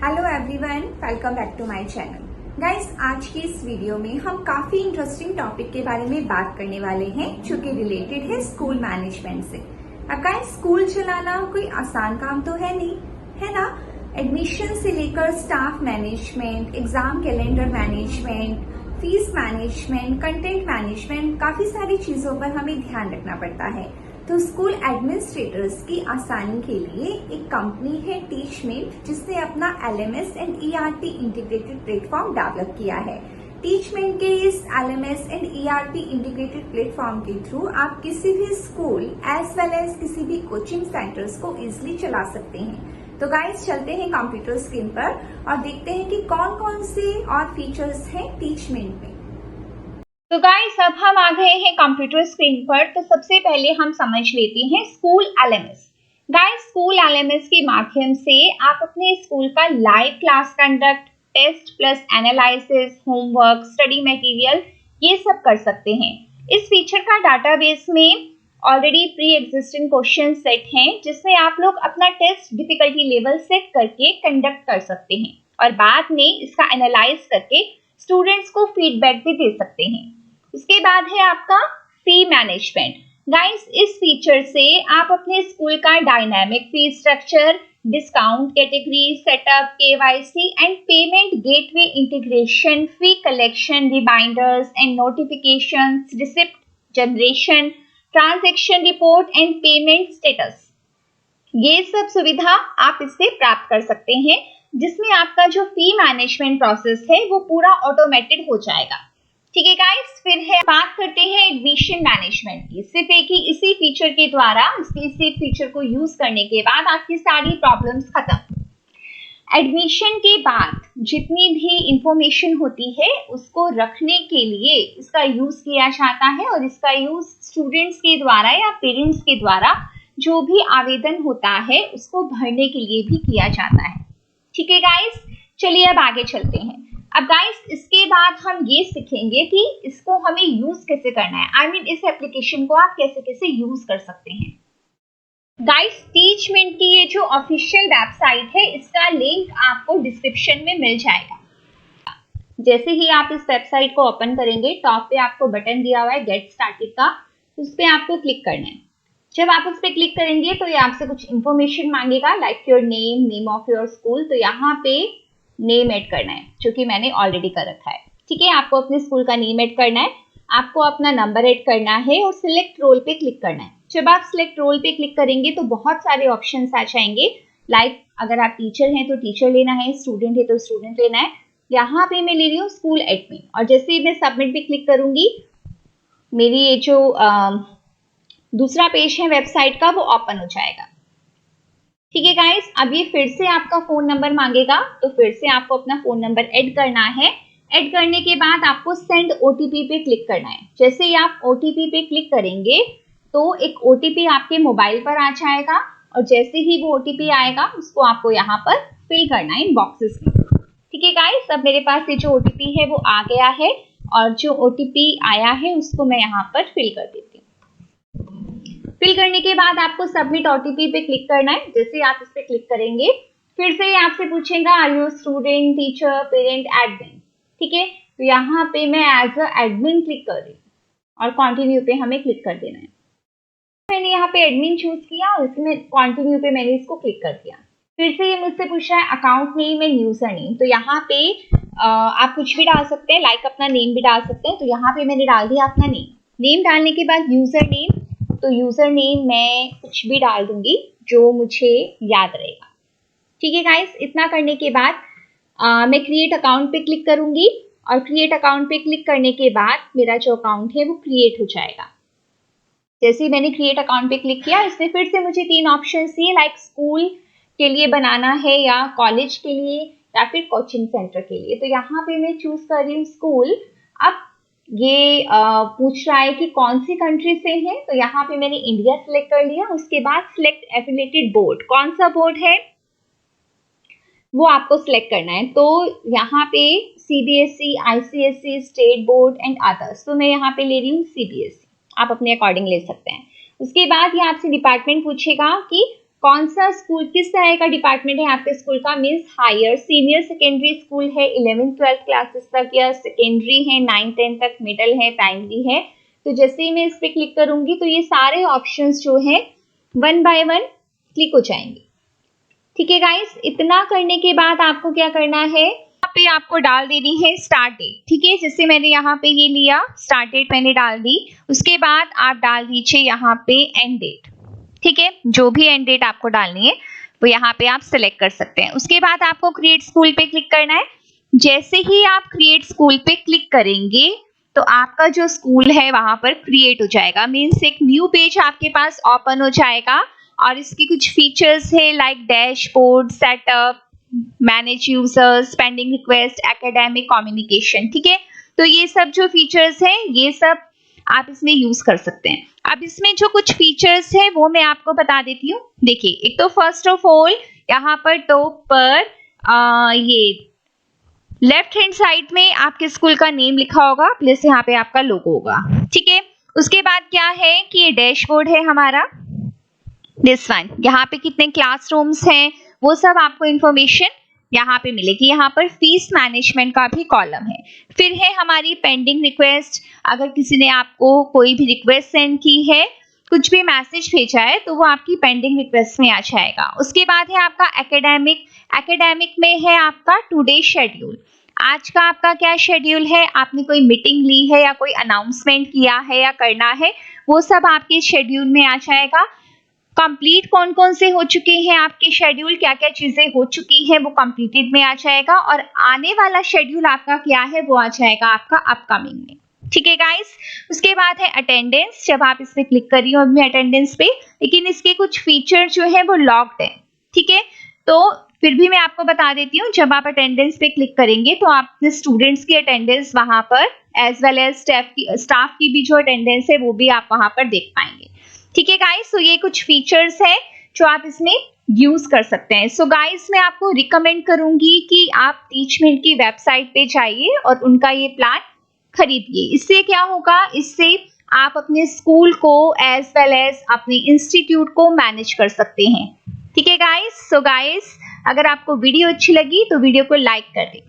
Hello everyone, welcome back to my channel. Guys, आज की इस वीडियो में हम काफी इंटरेस्टिंग टॉपिक के बारे में बात करने वाले हैं जो कि रिलेटेड है स्कूल मैनेजमेंट से। अब गाइस, स्कूल चलाना कोई आसान काम तो है नहीं, है ना। एडमिशन से लेकर staff management, exam calendar management, fees management, content management, काफी सारी चीजों पर हमें ध्यान रखना पड़ता है। तो स्कूल एडमिनिस्ट्रेटर्स की आसानी के लिए एक कंपनी है टीचमेंट, जिसने अपना LMS and ERP integrated platform develop किया है। टीचमेंट के इस LMS and ERP integrated platform के थ्रू आप किसी भी स्कूल एज वेल एज किसी भी कोचिंग सेंटर्स को इजिली चला सकते हैं। तो गाइस, चलते हैं कंप्यूटर स्क्रीन पर और देखते हैं कि कौन कौन से और फीचर्स हैं टीचमेंट में। तो गाइस, अब हम आ गए हैं कंप्यूटर स्क्रीन पर। तो सबसे पहले हम समझ लेते हैं school LMS। Guys, school LMS के माध्यम से आप अपने स्कूल का live class conduct, test plus analysis, homework, study material ये सब कर सकते हैं। इस फीचर का डाटाबेस में already pre existing question set हैं, जिसमें आप लोग अपना टेस्ट डिफिकल्टी लेवल सेट करके कंडक्ट कर सकते हैं और बाद में इसका एनालाइज करके स्टूडेंट्स को फीडबैक भी दे सकते हैं। उसके बाद है आपका फी मैनेजमेंट। गाइस, इस फीचर से आप अपने स्कूल का dynamic fee structure, discount category, setup, KYC and payment gateway integration, fee collection, reminders and notifications, receipt generation, transaction report and payment status, ये सब सुविधा आप इससे प्राप्त कर सकते हैं, जिसमें आपका जो फी मैनेजमेंट प्रोसेस है वो पूरा ऑटोमेटेड हो जाएगा। ठीक है गाइस, फिर है बात करते हैं एडमिशन मैनेजमेंट की। सिर्फ एक ही इसी फीचर के द्वारा, इसी फीचर को यूज करने के बाद आपकी सारी प्रॉब्लम्स खत्म। एडमिशन के बाद जितनी भी इंफॉर्मेशन होती है उसको रखने के लिए इसका यूज किया जाता है और इसका यूज स्टूडेंट्स के द्वारा या पेरेंट्स के द्वारा जो भी आवेदन होता है उसको भरने के लिए भी किया जाता है। ठीक है गाइस, चलिए अब आगे चलते हैं। अब गाइस, इसके बाद हम ये सीखेंगे कि इसको हमें यूज कैसे करना है। इस एप्लीकेशन को आप कैसे कैसे यूज कर सकते हैं। गाइस, टीचमेंट की ये जो ऑफिशियल वेबसाइट है, इसका लिंक आपको डिस्क्रिप्शन में मिल जाएगा। जैसे ही आप इस वेबसाइट को ओपन करेंगे, टॉप पे आपको बटन दिया हुआ है गेट स्टार्टेड का, उस पर आपको क्लिक करना है। जब आप उस पर क्लिक करेंगे तो ये आपसे कुछ इन्फॉर्मेशन मांगेगा, like your name, name of your school. तो यहाँ पे नेम ऐड करना है, जो कि मैंने ऑलरेडी कर रखा है। ठीक है, आपको अपने स्कूल का नेम ऐड करना है, आपको अपना नंबर ऐड करना है और सिलेक्ट रोल पे क्लिक करना है। जब आप सिलेक्ट रोल पे क्लिक करेंगे तो बहुत सारे ऑप्शंस आ जाएंगे, लाइक अगर आप टीचर हैं तो टीचर लेना है, स्टूडेंट है तो स्टूडेंट लेना है। यहाँ पे मैं ले रही हूँ स्कूल एडमिन, और जैसे ही मैं सबमिट पे क्लिक करूंगी, मेरी ये जो दूसरा पेज है वेबसाइट का वो ओपन हो जाएगा। ठीक है गाइस, अब ये फिर से आपका फोन नंबर मांगेगा, तो फिर से आपको अपना फोन नंबर ऐड करना है। ऐड करने के बाद आपको सेंड OTP पे क्लिक करना है। जैसे ही आप OTP पे क्लिक करेंगे तो एक OTP आपके मोबाइल पर आ जाएगा, और जैसे ही वो OTP आएगा उसको आपको यहाँ पर फिल करना है इन बॉक्सेस में। ठीक है गाइस, अब मेरे पास ये जो OTP है वो आ गया है, और जो OTP आया है उसको मैं यहाँ पर फिल कर देती हूँ। फिल करने के बाद आपको सबमिट OTP पे क्लिक करना है। जैसे आप इस पे क्लिक करेंगे, फिर से ये आपसे पूछेगा are you student, teacher, parent, admin. ठीक है, तो यहाँ पे मैं एज अ एडमिन क्लिक कर रही हूँ और कंटिन्यू पे हमें क्लिक कर देना है। मैंने यहाँ पे एडमिन चूज किया और इसमें कंटिन्यू पे मैंने इसको क्लिक कर दिया। फिर से ये मुझसे पूछा है account name and user name. तो यहाँ पे आप कुछ भी डाल सकते हैं, लाइक अपना नेम भी डाल सकते हैं। तो यहाँ पे मैंने डाल दिया अपना नेम। नेम डालने के बाद यूजर नेम, तो यूजर नेम मैं कुछ भी डाल दूंगी जो मुझे याद रहेगा। ठीक है गाइस, इतना करने के बाद मैं क्रिएट अकाउंट पे क्लिक करूंगी, और क्रिएट अकाउंट पे क्लिक करने के बाद मेरा जो अकाउंट है वो क्रिएट हो जाएगा। जैसे ही मैंने क्रिएट अकाउंट पे क्लिक किया, इसने फिर से मुझे 3 ऑप्शन दिए, लाइक स्कूल के लिए बनाना है या कॉलेज के लिए या फिर कोचिंग सेंटर के लिए। तो यहाँ पे मैं चूज कर रही हूँ स्कूल। अब ये पूछ रहा है कि कौन सी कंट्री से है, तो यहाँ पे मैंने इंडिया सिलेक्ट कर लिया। उसके बाद सिलेक्ट एफिलिएटेड बोर्ड, कौन सा बोर्ड है वो आपको सिलेक्ट करना है। तो यहाँ पे CBSE, ICSE, state board and others, तो मैं यहाँ पे ले रही हूँ CBSE। आप अपने अकॉर्डिंग ले सकते हैं। उसके बाद ये आपसे डिपार्टमेंट पूछेगा कि कौन सा स्कूल, किस तरह का डिपार्टमेंट है आपके स्कूल का, means higher senior secondary school है 11th-12th क्लासेस तक, या सेकेंडरी है 9th-10th तक, मिडिल है, प्राइमरी है। तो जैसे ही मैं इस पे क्लिक करूंगी तो ये सारे ऑप्शंस जो हैं 1 बाय 1 क्लिक हो जाएंगे। ठीक है गाइस, इतना करने के बाद आपको क्या करना है, यहाँ पे आपको डाल देनी है स्टार्ट डेट। ठीक है, जैसे मैंने यहाँ पे ये लिया, स्टार्ट डेट मैंने डाल दी। उसके बाद आप डाल दीजिए यहाँ पे एंड डेट। ठीक है, जो भी एंड डेट आपको डालनी है वो यहाँ पे आप सिलेक्ट कर सकते हैं। उसके बाद आपको क्रिएट स्कूल पे क्लिक करना है। जैसे ही आप क्रिएट स्कूल पे क्लिक करेंगे तो आपका जो स्कूल है वहां पर क्रिएट हो जाएगा, मीन्स एक न्यू पेज आपके पास ओपन हो जाएगा। और इसकी कुछ फीचर्स है like dashboard, setup, manage users, pending request, academic communication. ठीक है, तो ये सब जो फीचर्स हैं ये सब आप इसमें यूज कर सकते हैं। अब इसमें जो कुछ फीचर्स है वो मैं आपको बता देती हूँ। देखिए, एक तो फर्स्ट ऑफ ऑल यहाँ पर टॉप पर ये लेफ्ट हैंड साइड में आपके स्कूल का नेम लिखा होगा, प्लस यहाँ पे आपका लोगो होगा। ठीक है, उसके बाद क्या है कि ये डैशबोर्ड है हमारा, दिस वन, यहाँ पे कितने क्लासरूम्स हैं वो सब आपको इंफॉर्मेशन यहाँ पे मिलेगी। यहाँ पर फीस मैनेजमेंट का भी कॉलम है। फिर है हमारी पेंडिंग रिक्वेस्ट, अगर किसी ने आपको कोई भी रिक्वेस्ट सेंड की है, कुछ भी मैसेज भेजा है तो वो आपकी पेंडिंग रिक्वेस्ट में आ जाएगा। उसके बाद है आपका एकेडमिक, एकेडमिक में है आपका टुडे शेड्यूल, आज का आपका क्या शेड्यूल है, आपने कोई मीटिंग ली है या कोई अनाउंसमेंट किया है या करना है, वो सब आपके शेड्यूल में आ जाएगा। कंप्लीट कौन कौन से हो चुके हैं आपके शेड्यूल, क्या क्या चीजें हो चुकी हैं वो कंप्लीटेड में आ जाएगा। और आने वाला शेड्यूल आपका क्या है वो आ जाएगा आपका अपकमिंग में। ठीक है गाइस, उसके बाद है अटेंडेंस। जब आप इस पे क्लिक कर रही हो अभी अटेंडेंस पे, लेकिन इसके कुछ फीचर जो है वो लॉक्ड है। ठीक है, तो फिर भी मैं आपको बता देती हूँ, जब आप अटेंडेंस पे क्लिक करेंगे तो आप अपने स्टूडेंट्स की अटेंडेंस वहां पर एज वेल एज स्टाफ की भी जो अटेंडेंस है वो भी आप वहां पर देख पाएंगे। ठीक है गाइस, तो ये कुछ फीचर्स है जो आप इसमें यूज कर सकते हैं। सो गाइस, मैं आपको रिकमेंड करूंगी कि आप टीचमेंट की वेबसाइट पे जाइए और उनका ये प्लान खरीदिए। इससे क्या होगा, इससे आप अपने स्कूल को एज वेल एज अपने इंस्टीट्यूट को मैनेज कर सकते हैं। ठीक है गाइस, सो गाइस, अगर आपको वीडियो अच्छी लगी तो वीडियो को लाइक कर दें।